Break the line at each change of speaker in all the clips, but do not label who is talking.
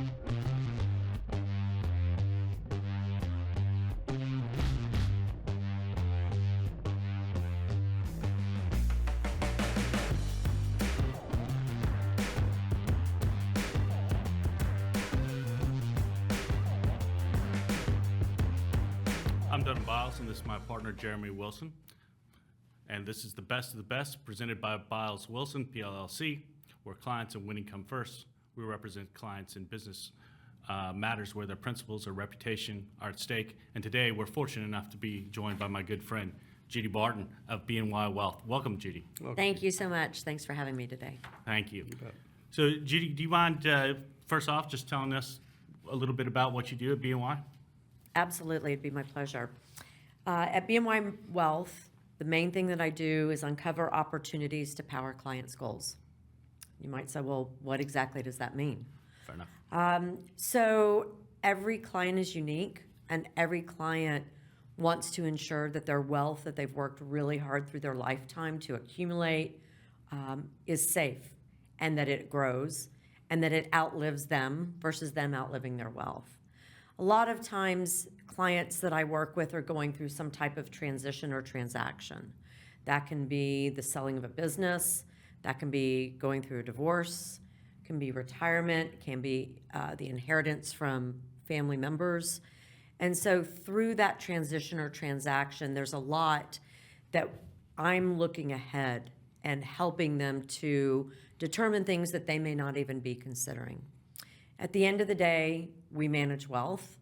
I'm Dun Biles, and this is my partner, Jeremy Wilson. And this is the best of the best, presented by Biles Wilson, PLLC, where clients and winning come first. We represent clients in business matters where their principles or reputation are at stake. And today, we're fortunate enough to be joined by my good friend, Judy Barton of BNY Wealth. Welcome, Judy.
Thank you so much. Thanks for having me today.
Thank you. So, Judy, do you mind, first off, just telling us a little bit about what you do at BNY?
Absolutely, it'd be my pleasure. At BNY Wealth, the main thing that I do is uncover opportunities to power clients' goals. You might say, well, what exactly does that mean?
Fair enough.
So every client is unique, and every client wants to ensure that their wealth that they've worked really hard through their lifetime to accumulate is safe, and that it grows, and that it outlives them versus them outliving their wealth. A lot of times, clients that I work with are going through some type of transition or transaction. That can be the selling of a business, that can be going through a divorce, can be retirement, can be the inheritance from family members. And so through that transition or transaction, there's a lot that I'm looking ahead and helping them to determine things that they may not even be considering. At the end of the day, we manage wealth.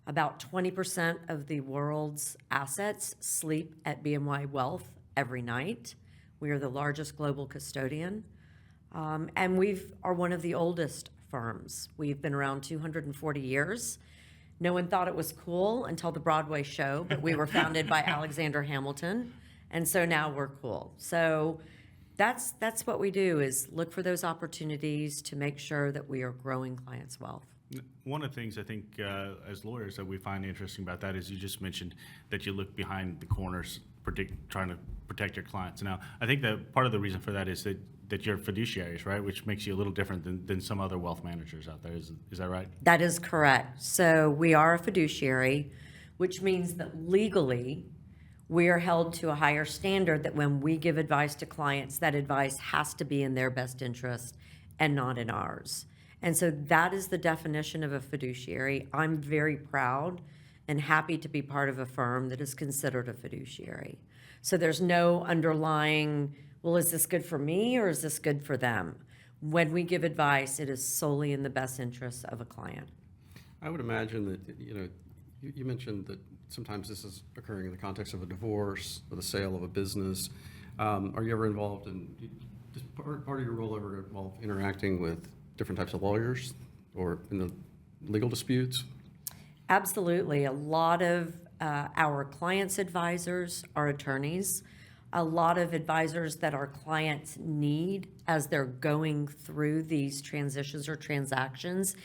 About 20% of the world's assets sleep at BNY Wealth every night. We are the largest global custodian, and we are one of the oldest firms. We've been around 240 years. No one thought it was cool until the Broadway show, but we were founded by Alexander Hamilton, and so now we're cool. So that's what we do, is look for those opportunities to make sure that we are growing clients' wealth.
One of the things I think as lawyers that we find interesting about that is you just mentioned that you look behind the corners, trying to protect your clients. Now, I think that part of the reason for that is that you're fiduciaries, right? Which makes you a little different than some other wealth managers out there. Is that right?
That is correct. So we are a fiduciary, which means that legally we are held to a higher standard, that when we give advice to clients, that advice has to be in their best interest and not in ours. And so that is the definition of a fiduciary. I'm very proud and happy to be part of a firm that is considered a fiduciary. So there's no underlying, well, is this good for me or is this good for them? When we give advice, it is solely in the best interest of a client.
I would imagine that, you mentioned that sometimes this is occurring in the context of a divorce or the sale of a business. Are you ever involved in, does part of your role ever involve interacting with different types of lawyers or in the legal disputes?
Absolutely. A lot of our clients' advisors are attorneys. A lot of advisors that our clients need as they're going through these transitions or transactions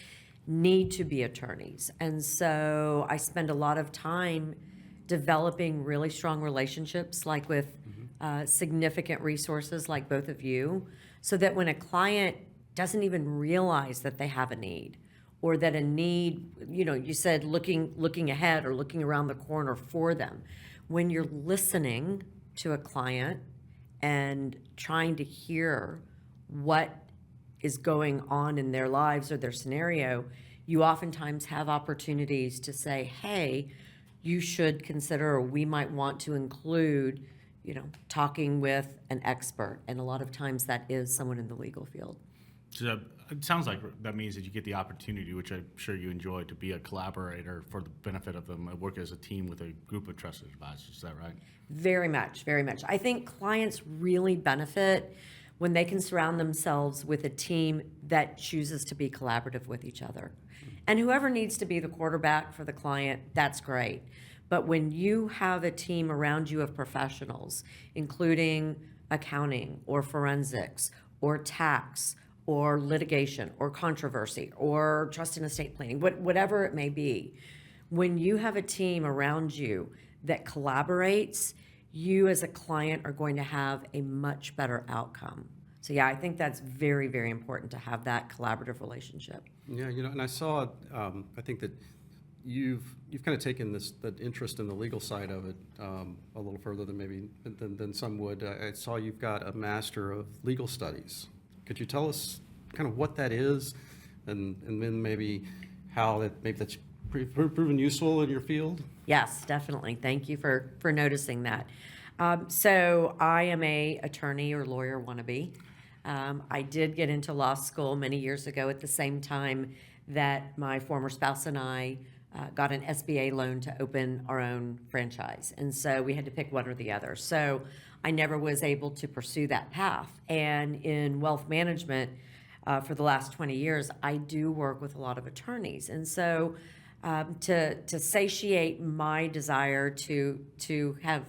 need to be attorneys. And so I spend a lot of time developing really strong relationships, like with significant resources like both of you, so that when a client doesn't even realize that they have a need, or that a need, you said looking ahead or looking around the corner for them. When you're listening to a client and trying to hear what is going on in their lives or their scenario, you oftentimes have opportunities to say, hey, you should consider, or we might want to include, talking with an expert. And a lot of times that is someone in the legal field.
So it sounds like that means that you get the opportunity, which I'm sure you enjoy, to be a collaborator for the benefit of them, work as a team with a group of trusted advisors. Is that right?
Very much, very much. I think clients really benefit when they can surround themselves with a team that chooses to be collaborative with each other. And whoever needs to be the quarterback for the client, that's great. But when you have a team around you of professionals, including accounting or forensics or tax or litigation or controversy or trust and estate planning, whatever it may be, when you have a team around you that collaborates, you as a client are going to have a much better outcome. So yeah, I think that's very, very important to have that collaborative relationship.
Yeah, and I saw, I think that you've kind of taken that interest in the legal side of it a little further than maybe than some would. I saw you've got a Master of Legal Studies. Could you tell us kind of what that is, and then maybe how that's proven useful in your field?
Yes, definitely. Thank you for noticing that. So I am a attorney or lawyer wannabe. I did get into law school many years ago at the same time that my former spouse and I got an SBA loan to open our own franchise. And so we had to pick one or the other. So I never was able to pursue that path. And in wealth management, for the last 20 years, I do work with a lot of attorneys. And so to satiate my desire to have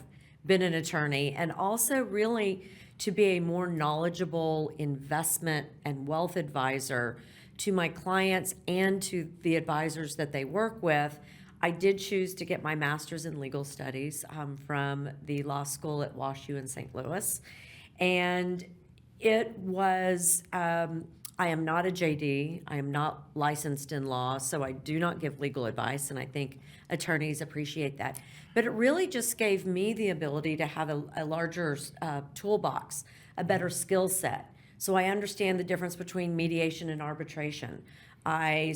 been an attorney, and also really to be a more knowledgeable investment and wealth advisor to my clients and to the advisors that they work with, I did choose to get my master's in legal studies from the law school at WashU in St. Louis. And it was, I am not a JD, I am not licensed in law, so I do not give legal advice, and I think attorneys appreciate that. But it really just gave me the ability to have a larger toolbox, a better skill set. So I understand the difference between mediation and arbitration. I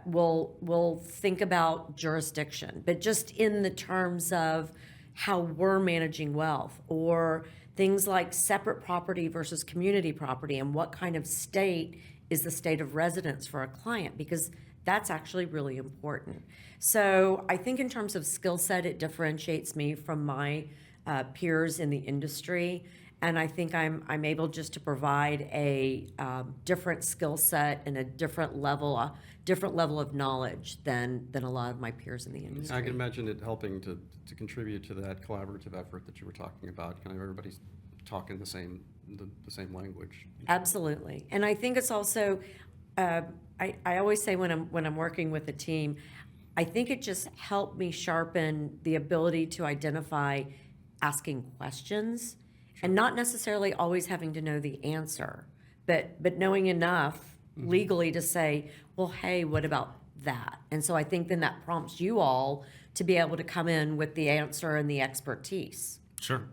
will think about jurisdiction, but just in the terms of how we're managing wealth, or things like separate property versus community property, and what kind of state is the state of residence for a client, because that's actually really important. So I think in terms of skill set, it differentiates me from my peers in the industry. And I think I'm able just to provide a different skill set and a different level of knowledge than a lot of my peers in the industry.
I can imagine it helping to contribute to that collaborative effort that you were talking about. Kind of everybody's talking the same language.
Absolutely, and I think it's also. I always say when I'm working with a team, I think it just helped me sharpen the ability to identify asking questions. And not necessarily always having to know the answer, but knowing enough legally to say, well, hey, what about that? And so I think then that prompts you all to be able to come in with the answer and the expertise.
Sure.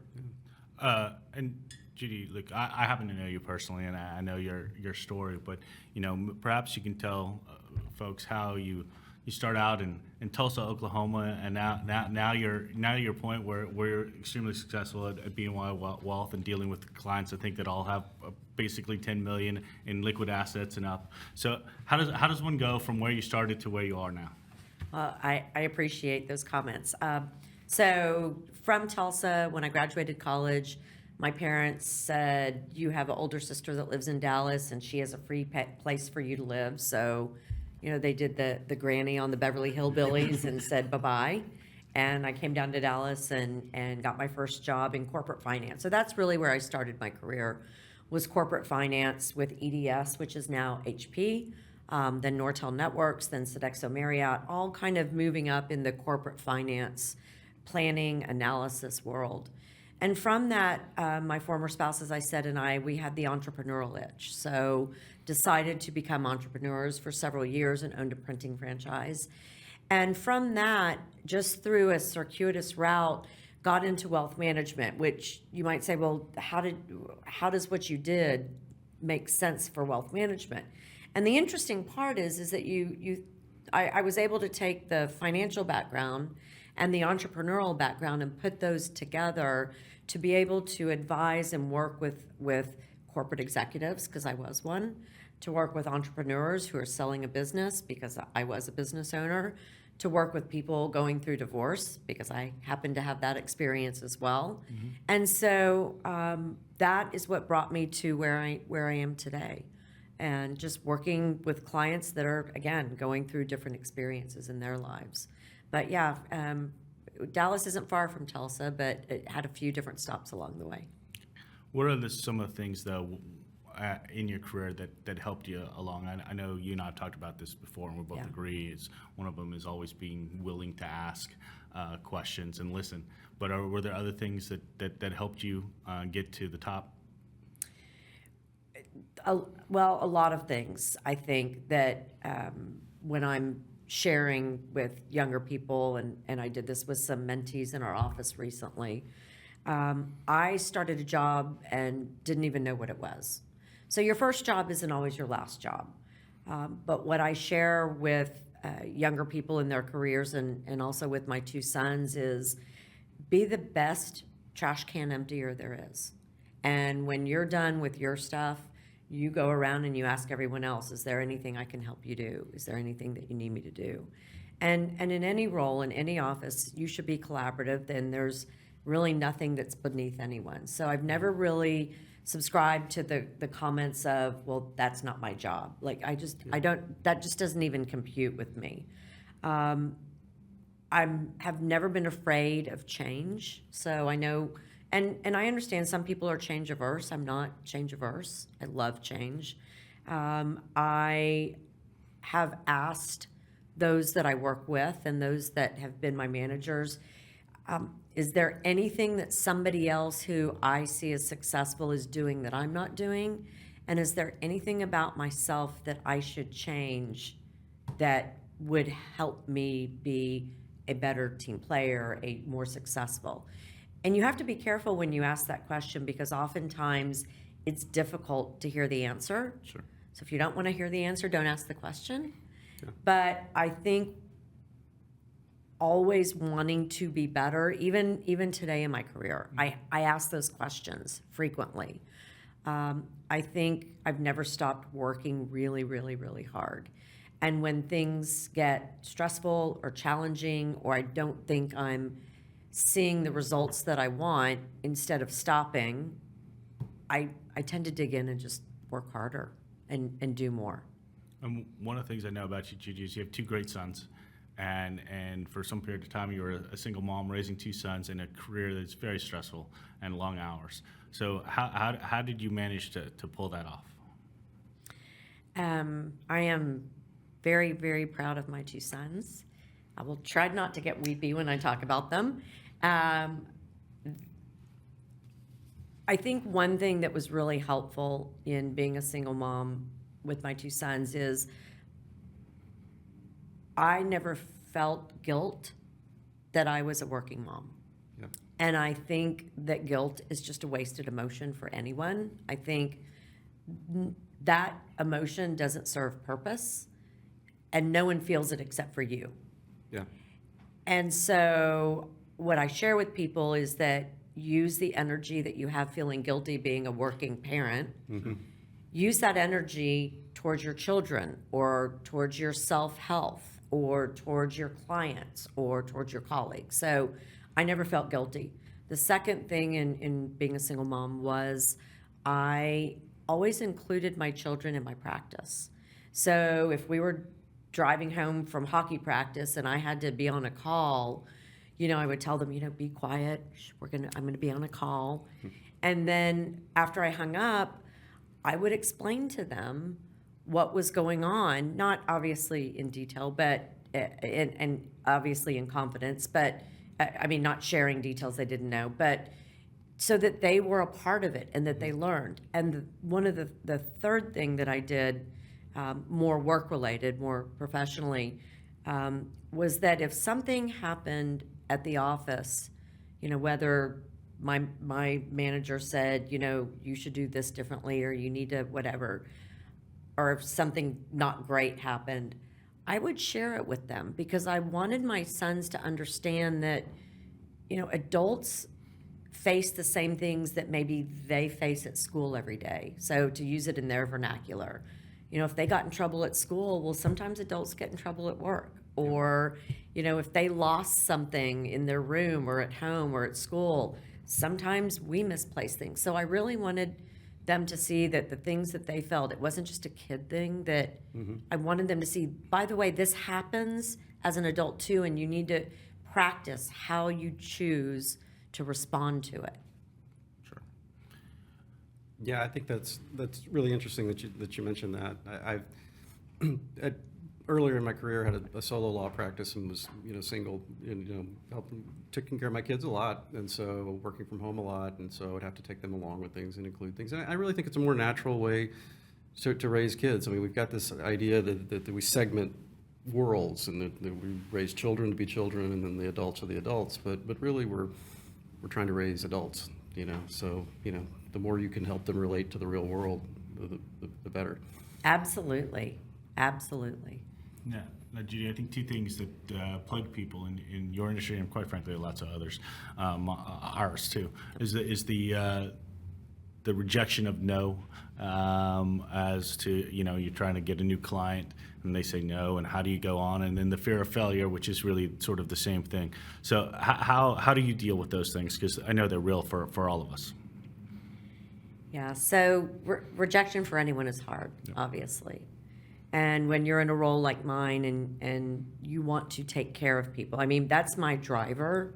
And Judy, look, I happen to know you personally, and I know your story, but perhaps you can tell folks how you start out in Tulsa, Oklahoma, and now you're point where you're extremely successful at BNY Wealth and dealing with clients I think that all have basically 10 million in liquid assets and up. So how does one go from where you started to where you are now?
I appreciate those comments. So from Tulsa, when I graduated college, my parents said, you have an older sister that lives in Dallas, and she has a free place for you to live. So they did the granny on the Beverly Hillbillies and said bye-bye. And I came down to Dallas and got my first job in corporate finance. So that's really where I started my career, was corporate finance with EDS, which is now HP, then Nortel Networks, then Sodexo Marriott, all kind of moving up in the corporate finance planning analysis world. And from that, my former spouse, as I said, and we had the entrepreneurial itch. So decided to become entrepreneurs for several years and owned a printing franchise. And from that, just through a circuitous route, got into wealth management, which you might say, well, how does what you did make sense for wealth management? And the interesting part is that I was able to take the financial background and the entrepreneurial background and put those together to be able to advise and work with corporate executives, because I was one, to work with entrepreneurs who are selling a business, because I was a business owner, to work with people going through divorce, because I happened to have that experience as well. Mm-hmm. And so that is what brought me to where I am today, and just working with clients that are, again, going through different experiences in their lives. But yeah, Dallas isn't far from Tulsa, but it had a few different stops along the way.
What are some of the things, though, in your career that helped you along? I know you and I have talked about this before, and we both agree. One of them is always being willing to ask questions and listen. But were there other things that helped you get to the top?
Well, a lot of things. I think that when I'm sharing with younger people, and I did this with some mentees in our office recently, I started a job and didn't even know what it was. So your first job isn't always your last job. But what I share with younger people in their careers and also with my two sons is be the best trash can emptier there is. And when you're done with your stuff, you go around and you ask everyone else, is there anything I can help you do? Is there anything that you need me to do? And in any role, in any office, you should be collaborative, and there's really nothing that's beneath anyone. So I've never really subscribed to the comments of, well, that's not my job. Like, I don't, that just doesn't even compute with me. Have never been afraid of change. So I know, and I understand some people are change averse. I'm not change averse. I love change. I have asked those that I work with and those that have been my managers, is there anything that somebody else who I see as successful is doing that I'm not doing? And is there anything about myself that I should change that would help me be a better team player, a more successful? And you have to be careful when you ask that question, because oftentimes it's difficult to hear the answer.
Sure.
So if you don't want to hear the answer, don't ask the question.
Yeah.
But I think always wanting to be better, even today in my career, I ask those questions frequently. I think I've never stopped working really, really, really hard. And when things get stressful or challenging, or I don't think I'm seeing the results that I want, instead of stopping, I tend to dig in and just work harder and do more.
And one of the things I know about you, Judy, is you have two great sons. And for some period of time, you were a single mom raising two sons in a career that's very stressful and long hours. So how did you manage to pull that off?
I am very, very proud of my two sons. I will try not to get weepy when I talk about them. I think one thing that was really helpful in being a single mom with my two sons is I never felt guilt that I was a working mom.
Yeah.
And I think that guilt is just a wasted emotion for anyone. I think that emotion doesn't serve purpose, and no one feels it except for you.
Yeah.
And so what I share with people is that use the energy that you have feeling guilty being a working parent.
Mm-hmm.
Use that energy towards your children, or towards your self-health, or towards your clients, or towards your colleagues. So I never felt guilty. The second thing in being a single mom was I always included my children in my practice. So if we were driving home from hockey practice and I had to be on a call, I would tell them, be quiet. I'm going to be on a call. And then after I hung up, I would explain to them what was going on, not obviously in detail, but and obviously in confidence, but I mean, not sharing details they didn't know, but so that they were a part of it and that they learned. And one of the third thing that I did, more work related, more professionally, was that if something happened at the office, whether my manager said, you should do this differently, or you need to whatever, or if something not great happened, I would share it with them, because I wanted my sons to understand that, adults face the same things that maybe they face at school every day. So to use it in their vernacular, if they got in trouble at school, well, sometimes adults get in trouble at work. Or, if they lost something in their room or at home or at school, sometimes we misplace things. So I really wanted them to see that the things that they felt, it wasn't just a kid thing, that I wanted them to see, by the way, this happens as an adult too, and you need to practice how you choose to respond to it.
Sure. Yeah, I think that's really interesting that you mentioned that. I've earlier in my career had a solo law practice and was single, and helping taking care of my kids a lot, and so working from home a lot, and so I'd have to take them along with things and include things. And I really think it's a more natural way So to raise kids, I mean, we've got this idea that we segment worlds and that we raise children to be children and then the adults are the adults, but really we're trying to raise adults, so, the more you can help them relate to the real world, the better.
Absolutely, absolutely.
Yeah. Now, Judy, I think two things that plague people in your industry, and quite frankly, lots of others, ours too, is the rejection of no, as to, you're trying to get a new client and they say no, and how do you go on? And then the fear of failure, which is really sort of the same thing. So how do you deal with those things? Because I know they're real for all of us.
Yeah, so rejection for anyone is hard, obviously. And when you're in a role like mine and you want to take care of people, I mean, that's my driver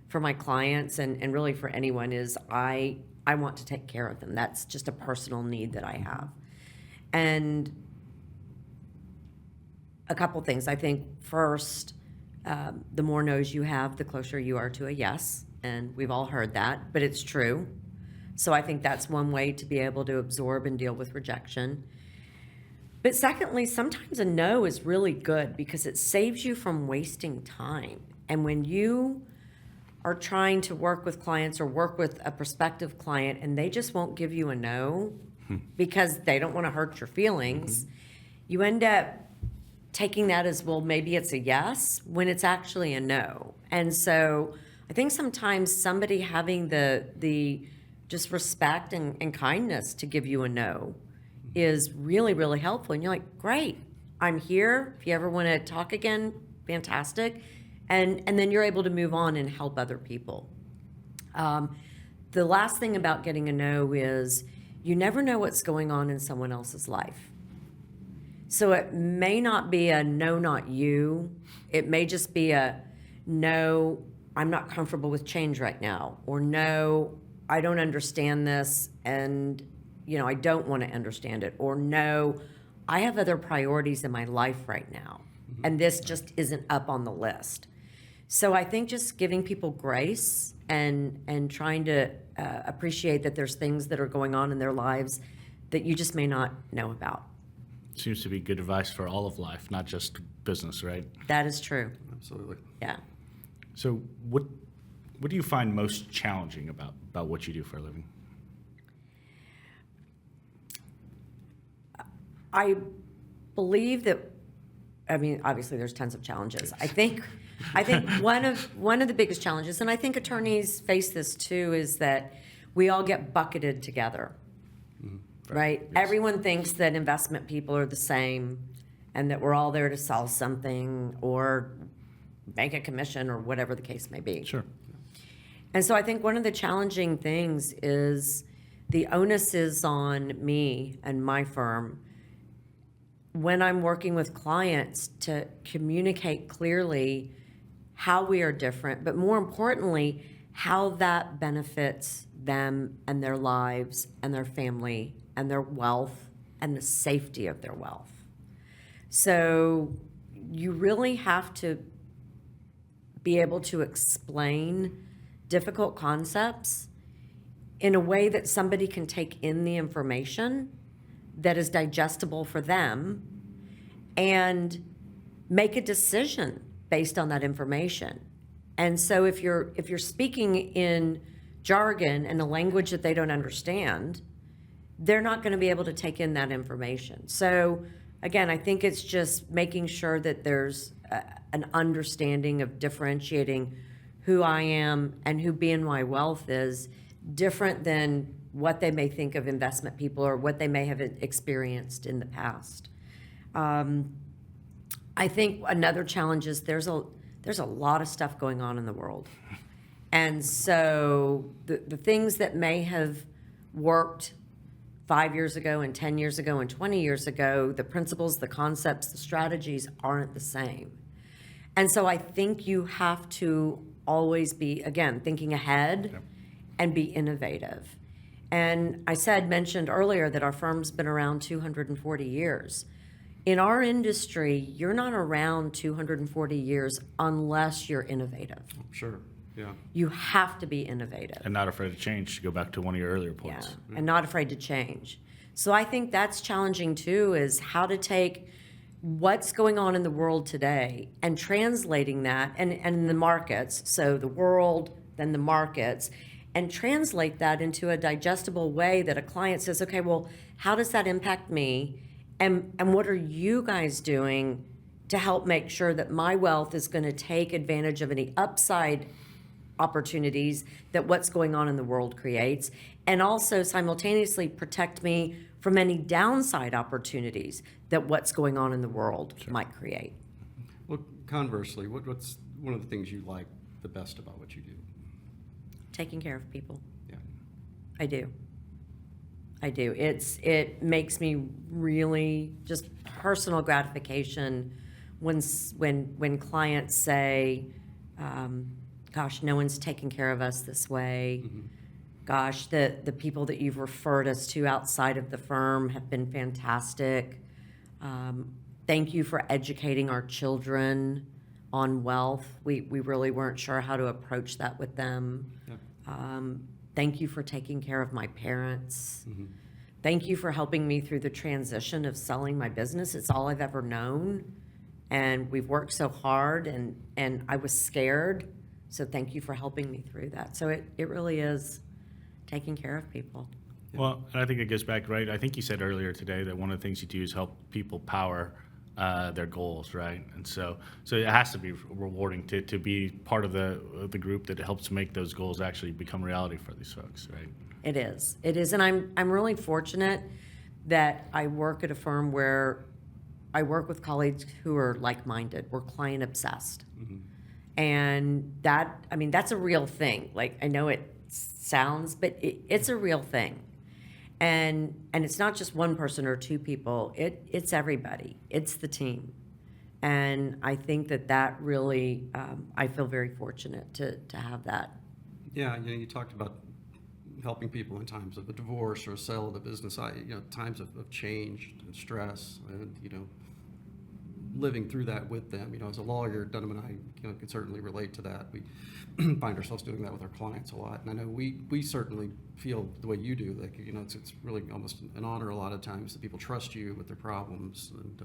for my clients and really for anyone is I want to take care of them. That's just a personal need that I have. And a couple things. I think first, the more no's you have, the closer you are to a yes. And we've all heard that, but it's true. So I think that's one way to be able to absorb and deal with rejection. But secondly, sometimes a no is really good because it saves you from wasting time. And when you are trying to work with clients or work with a prospective client and they just won't give you a no because they don't want to hurt your feelings, you end up taking that as, well, maybe it's a yes when it's actually a no. And so I think sometimes somebody having the just respect and kindness to give you a no is really, really helpful. And you're like, great, I'm here. If you ever want to talk again, fantastic. And then you're able to move on and help other people. The last thing about getting a no is you never know what's going on in someone else's life. So it may not be a no, not you. It may just be a no, I'm not comfortable with change right now. Or no, I don't understand this and I don't want to understand it. Or no, I have other priorities in my life right now. And this just isn't up on the list. So I think just giving people grace and trying to appreciate that there's things that are going on in their lives that you just may not know about.
Seems to be good advice for all of life, not just business, right?
That is true.
Absolutely.
Yeah.
So what do you find most challenging about what you do for a living?
I believe that, I mean, obviously there's tons of challenges. I think one of the biggest challenges, and I think attorneys face this too, is that we all get bucketed together, right? Yes. Everyone thinks that investment people are the same and that we're all there to sell something or make a commission or whatever the case may be.
Sure.
And so I think one of the challenging things is the onus is on me and my firm when I'm working with clients to communicate clearly how we are different, but more importantly, how that benefits them and their lives and their family and their wealth and the safety of their wealth. So you really have to be able to explain difficult concepts in a way that somebody can take in the information that is digestible for them and make a decision based on that information. And so if you're speaking in jargon and a language that they don't understand, they're not going to be able to take in that information. So again, I think it's just making sure that there's an understanding of differentiating who I am and who BNY Wealth is different than what they may think of investment people or what they may have experienced in the past. I think another challenge is there's a lot of stuff going on in the world. And so the things that may have worked 5 years ago and 10 years ago and 20 years ago, the principles, the concepts, the strategies aren't the same. And so I think you have to always be, again, thinking ahead and be innovative. And I mentioned earlier that our firm's been around 240 years. In our industry, you're not around 240 years unless you're innovative.
Sure, yeah.
You have to be innovative.
And not afraid to change, to go back to one of your earlier points.
Yeah, and not afraid to change. So I think that's challenging too, is how to take what's going on in the world today and translating that and in the markets, so the world, then the markets, and translate that into a digestible way that a client says, okay, well, how does that impact me? And what are you guys doing to help make sure that my wealth is going to take advantage of any upside opportunities that what's going on in the world creates, and also simultaneously protect me from any downside opportunities that what's going on in the world might create.
Well, conversely, what's one of the things you like the best about what you do?
Taking care of people.
Yeah.
I do. It makes me really just personal gratification when clients say, gosh, no one's taking care of us this way.
Mm-hmm.
Gosh, the people that you've referred us to outside of the firm have been fantastic. Thank you for educating our children on wealth. We really weren't sure how to approach that with them.
Yeah.
Thank you for taking care of my parents.
Mm-hmm.
Thank you for helping me through the transition of selling my business. It's all I've ever known. And we've worked so hard, and I was scared. So thank you for helping me through that. So it really is taking care of people.
Well, and I think it goes back, right? I think you said earlier today that one of the things you do is help people power their goals, right? And so it has to be rewarding to be part of the group that helps make those goals actually become reality for these folks, right?
It is, and I'm really fortunate that I work at a firm where I work with colleagues who are like-minded. We're client obsessed, and that's a real thing. Like, I know it sounds, but it's a real thing. And it's not just one person or two people. It's everybody. It's the team. And I think that really, I feel very fortunate to have that.
Yeah, you talked about helping people in times of a divorce or a sale of the business. Times of change and stress, and living through that with them. As a lawyer, Dunham and I can certainly relate to that. We find ourselves doing that with our clients a lot, and I know we certainly feel the way you do. Like, it's really almost an honor a lot of times that people trust you with their problems and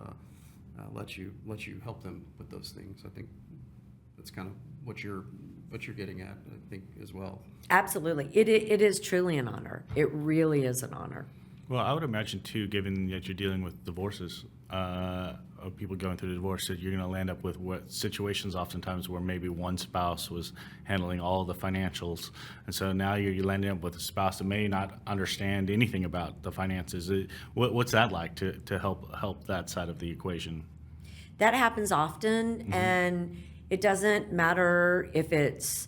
let you help them with those things. I think that's kind of what you're getting at, I think, as well.
Absolutely. It is truly an honor. It really is an honor.
Well, I would imagine too, given that you're dealing with divorces, of people going through the divorce, that you're going to land up with what situations oftentimes where maybe one spouse was handling all the financials, and so now you're landing up with a spouse that may not understand anything about the finances. What's that like to help that side of the equation?
That happens often, and it doesn't matter if it's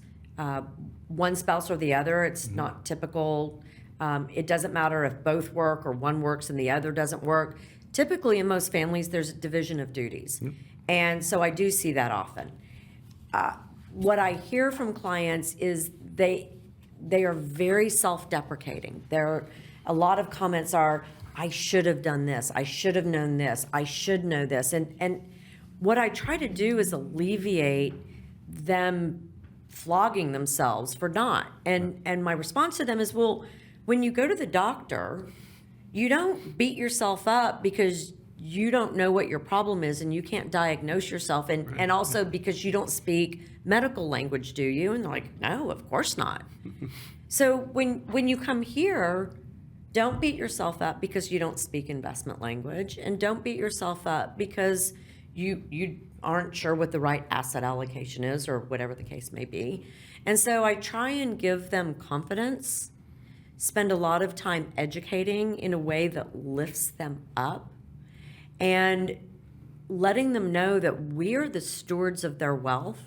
one spouse or the other. It's not typical. It doesn't matter if both work or one works and the other doesn't work. Typically, in most families, there's a division of duties. And so I do see that often. What I hear from clients is they are very self-deprecating. A lot of comments are, I should have done this, I should have known this, I should know this. And what I try to do is alleviate them flogging themselves for not. And my response to them is, well, when you go to the doctor, you don't beat yourself up because you don't know what your problem is and you can't diagnose yourself, and also because you don't speak medical language, do you? And they're like, no, of course not. So when you come here, don't beat yourself up because you don't speak investment language, and don't beat yourself up because you aren't sure what the right asset allocation is, or whatever the case may be. And so I try and give them confidence, spend a lot of time educating in a way that lifts them up, and letting them know that we're the stewards of their wealth,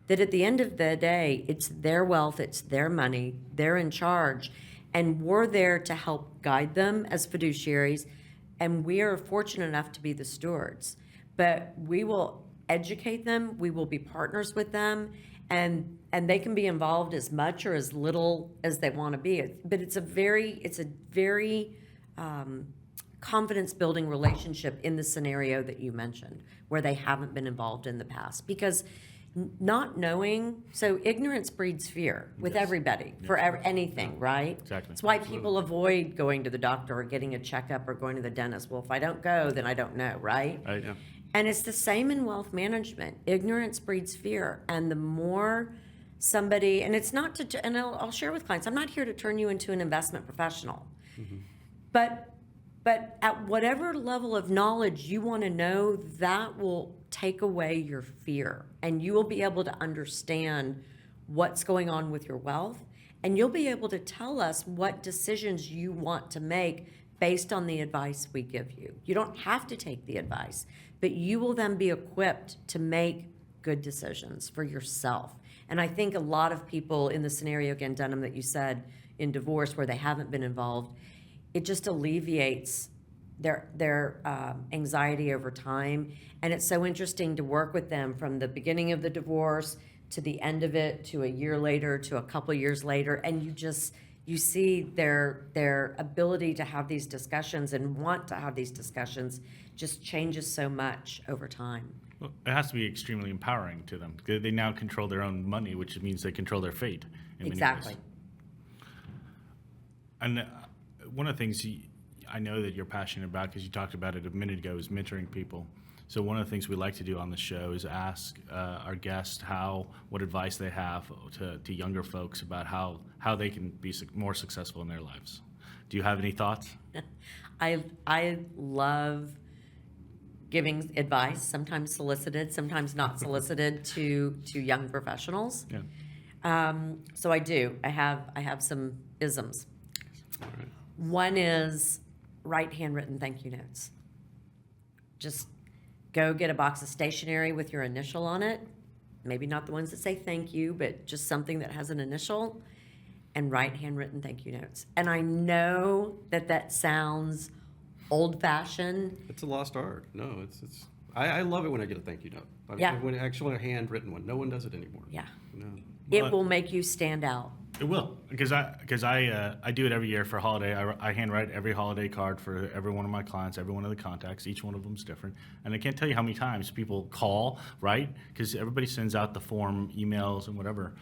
that at the end of the day, it's their wealth, it's their money, they're in charge, and we're there to help guide them as fiduciaries, and we are fortunate enough to be the stewards. But we will educate them, we will be partners with them, and they can be involved as much or as little as they want to be. But it's a very confidence-building relationship in the scenario that you mentioned, where they haven't been involved in the past. Because Not knowing, so ignorance breeds fear with
Yes.
everybody, for anything, right?
Exactly.
It's why people avoid going to the doctor or getting a checkup or going to the dentist. Well, if I don't go, then I don't know, right?
Right?
Yeah.
And it's the same in wealth management. Ignorance breeds fear. And the more somebody, and it's not to, and I'll share with clients, I'm not here to turn you into an investment professional. But at whatever level of knowledge you want to know, that will take away your fear. And you will be able to understand what's going on with your wealth. And you'll be able to tell us what decisions you want to make based on the advice we give you. You don't have to take the advice, but you will then be equipped to make good decisions for yourself. And I think a lot of people in the scenario, again, Dunham, that you said in divorce where they haven't been involved, it just alleviates their anxiety over time. And it's so interesting to work with them from the beginning of the divorce to the end of it, to a year later, to a couple of years later. And you see their ability to have these discussions and want to have these discussions just changes so much over time.
Well, it has to be extremely empowering to them. They now control their own money, which means they control their fate in many
Exactly.
ways. And one of the things I know that you're passionate about, because you talked about it a minute ago, is mentoring people. So one of the things we like to do on the show is ask our guests what advice they have to younger folks about how they can be more successful in their lives. Do you have any thoughts?
I love giving advice, sometimes solicited, sometimes not solicited, to young professionals.
Yeah.
So I do. I have some isms.
All right.
One is write handwritten thank you notes. Just go get a box of stationery with your initial on it. Maybe not the ones that say thank you, but just something that has an initial, and write handwritten thank you notes. And I know that sounds old-fashioned.
It's a lost art. No, it's. I love it when I get a thank you note.
Yeah.
When actually a handwritten one. No one does it anymore.
Yeah.
No.
It will make you stand out.
It will, because I do it every year for holiday. I handwrite every holiday card for every one of my clients, every one of the contacts. Each one of them is different, and I can't tell you how many times people call, right? Because everybody sends out the form, emails, and whatever.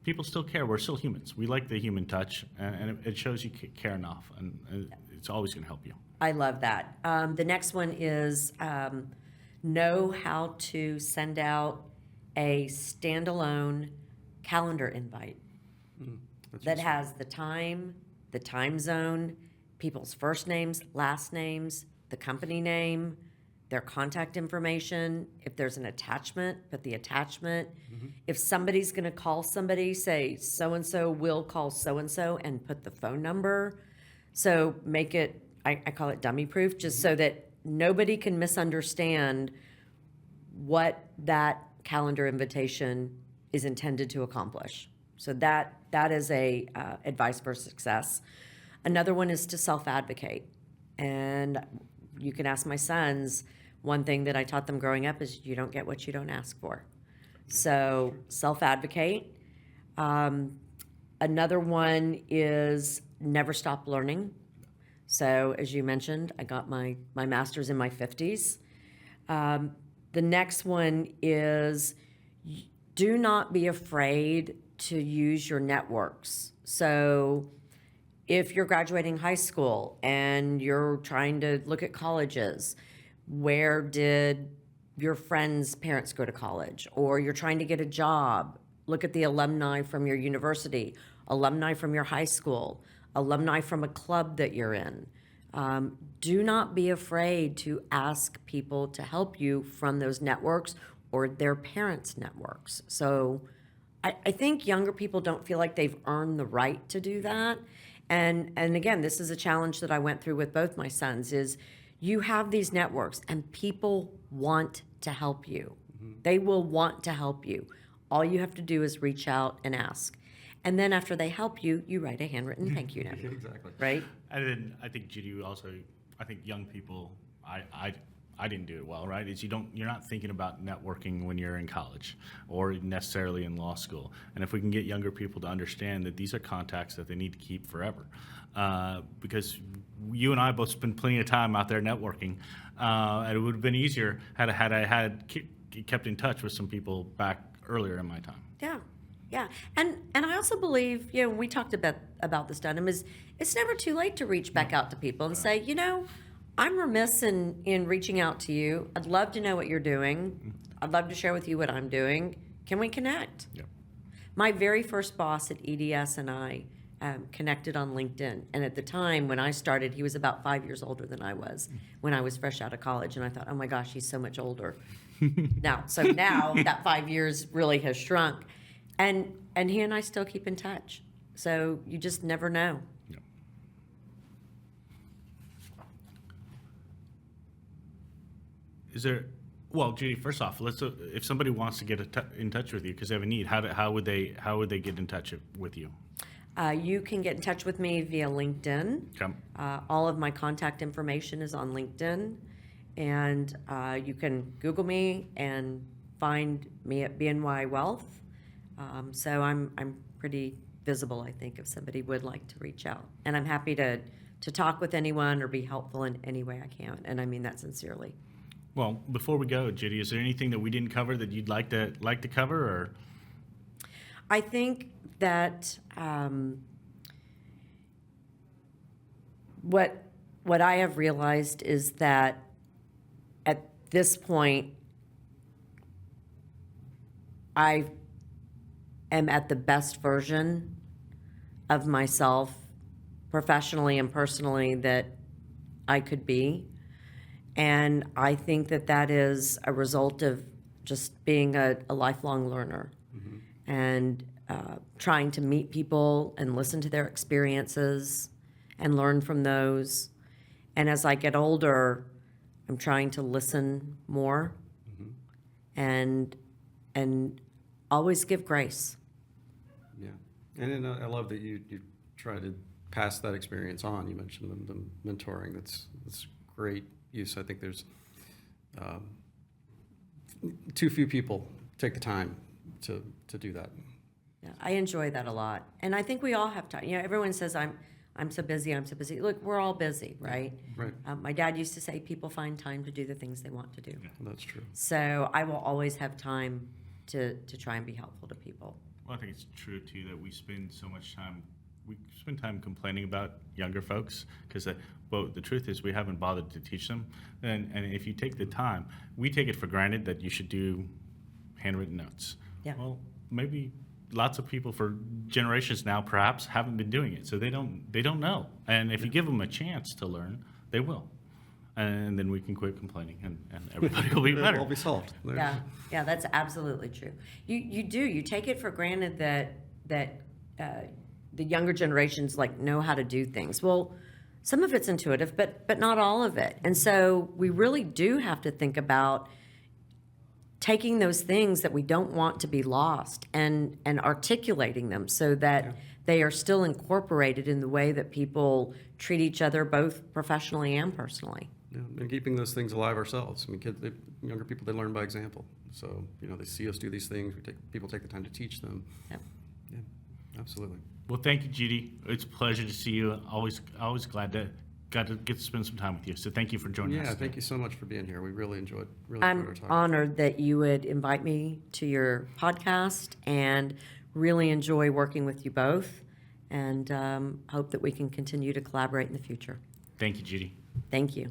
People still care. We're still humans. We like the human touch, and it shows you care enough, and it's always going to help you.
I love that. The next one is know how to send out a standalone calendar invite that has the time zone, people's first names, last names, the company name, their contact information. If there's an attachment, put the attachment. If somebody's going to call somebody, say so-and-so will call so-and-so, and put the phone number. So make it, I call it dummy proof, just so that nobody can misunderstand what that calendar invitation is intended to accomplish. So that is a advice for success. Another one is to self-advocate. And you can ask my sons, one thing that I taught them growing up is you don't get what you don't ask for. So self-advocate. Another one is never stop learning. So as you mentioned, I got my master's in my 50s. The next one is do not be afraid to use your networks. So if you're graduating high school and you're trying to look at colleges, where did your friends' parents go to college? Or you're trying to get a job, look at the alumni from your university, alumni from your high school, alumni from a club that you're in. Do not be afraid to ask people to help you from those networks or their parents' networks. So I think younger people don't feel like they've earned the right to do that. And again, this is a challenge that I went through with both my sons, is you have these networks and people want to help you. They will want to help you. All you have to do is reach out and ask. And then after they help you, you write a handwritten thank you note,
Exactly.
right?
And then I think Judy also, I think young people, I didn't do it well, right? Is you're not thinking about networking when you're in college or necessarily in law school. And if we can get younger people to understand that these are contacts that they need to keep forever, because you and I both spend plenty of time out there networking, and it would have been easier had I kept in touch with some people back earlier in my time.
Yeah, yeah. And I also believe, we talked about this, Dunham, is it's never too late to reach back out to people and say, I'm remiss in reaching out to you. I'd love to know what you're doing. I'd love to share with you what I'm doing. Can we connect?
Yep.
My very first boss at EDS and I connected on LinkedIn. And at the time when I started, he was about 5 years older than I was when I was fresh out of college. And I thought, oh my gosh, he's so much older. Now that 5 years really has shrunk. And he and I still keep in touch. So you just never know.
Yep. Is there, well, Judy, first off, if somebody wants to get in touch with you because they have a need, how would they get in touch with you?
You can get in touch with me via LinkedIn.
Okay.
All of my contact information is on LinkedIn. And you can Google me and find me at BNY Wealth. So I'm pretty visible, I think, if somebody would like to reach out. And I'm happy to talk with anyone or be helpful in any way I can. And I mean that sincerely.
Well, before we go, Judy, is there anything that we didn't cover that you'd like to cover, or?
I think that what I have realized is that at this point, I am at the best version of myself, professionally and personally, that I could be. And I think that is a result of just being a lifelong learner and trying to meet people and listen to their experiences and learn from those. And as I get older, I'm trying to listen more and always give grace.
Yeah, and I love that you try to pass that experience on. You mentioned the mentoring. That's great use. I think there's too few people take the time to do that.
Yeah, I enjoy that a lot, and I think we all have time. Everyone says I'm so busy. I'm so busy. Look, we're all busy, right?
Right.
My dad used to say people find time to do the things they want to do.
That's true.
So I will always have time to try and be helpful to people.
Well, I think it's true too that we spend so much time. We spend time complaining about younger folks because, well, the truth is we haven't bothered to teach them. And if you take the time, we take it for granted that you should do handwritten notes.
Yeah.
Well, maybe lots of people for generations now perhaps haven't been doing it, so they don't know. And if you give them a chance to learn, they will. And then we can quit complaining, and everybody will be better.
It'll all be solved.
Yeah, that's absolutely true. You take it for granted that the younger generations know how to do things. Well, some of it's intuitive, but not all of it. And so we really do have to think about taking those things that we don't want to be lost and articulating them so that they are still incorporated in the way that people treat each other, both professionally and personally.
Yeah, and keeping those things alive ourselves. I mean, younger people, they learn by example. So, they see us do these things. People take the time to teach them.
Yep.
Yeah, absolutely.
Well, thank you, Judy. It's a pleasure to see you. Always glad to get to spend some time with you. So thank you for joining us.
Yeah,
today.
thank you so much for being here. We really enjoyed our
I'm
time.
honored that you would invite me to your podcast and really enjoy working with you both and hope that we can continue to collaborate in the future.
Thank you, Judy.
Thank you.